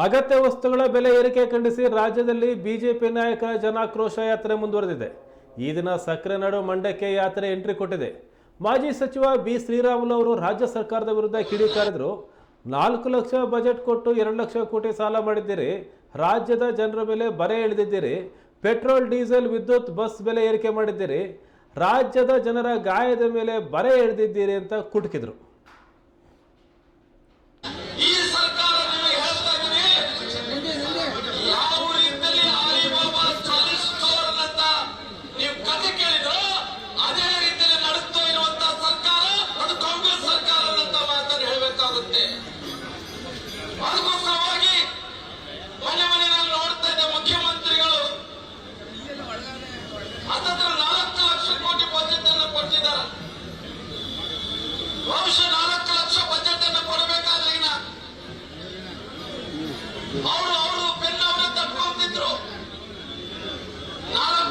ಅಗತ್ಯ ವಸ್ತುಗಳ ಬೆಲೆ ಏರಿಕೆ ಖಂಡಿಸಿ ರಾಜ್ಯದಲ್ಲಿ ಬಿಜೆಪಿ ನಾಯಕರ ಜನಾಕ್ರೋಶ ಯಾತ್ರೆ ಮುಂದುವರೆದಿದೆ. ಈ ದಿನ ಸಕ್ಕರೆ ನಾಡು ಮಂಡ್ಯಕ್ಕೆ ಯಾತ್ರೆ ಎಂಟ್ರಿ ಕೊಟ್ಟಿದೆ. ಮಾಜಿ ಸಚಿವ ಬಿ ಶ್ರೀರಾಮುಲು ಅವರು ರಾಜ್ಯ ಸರ್ಕಾರದ ವಿರುದ್ಧ ಕಿಡಿಕಾರಿದರು. 4 ಲಕ್ಷ ಬಜೆಟ್ ಕೊಟ್ಟು 2 ಲಕ್ಷ ಕೋಟಿ ಸಾಲ ಮಾಡಿದ್ದೀರಿ, ರಾಜ್ಯದ ಜನರ ಮೇಲೆ ಬರೆ ಎಳೆದಿದ್ದೀರಿ, ಪೆಟ್ರೋಲ್ ಡೀಸೆಲ್ ವಿದ್ಯುತ್ ಬಸ್ ಬೆಲೆ ಏರಿಕೆ ಮಾಡಿದ್ದೀರಿ, ರಾಜ್ಯದ ಜನರ ಗಾಯದ ಮೇಲೆ ಬರೆ ಎಳೆದಿದ್ದೀರಿ ಅಂತ ಕುಟುಕಿದ್ರು. ಬಹುಶಃ 4 ಲಕ್ಷ ಬಜೆಟ್ ಅನ್ನು ಕೊಡಬೇಕಾದ್ರೆ ಅವರು ಪೆನ್ ಅವರೇ ತಟ್ಕೊಂತಿದ್ರು. 4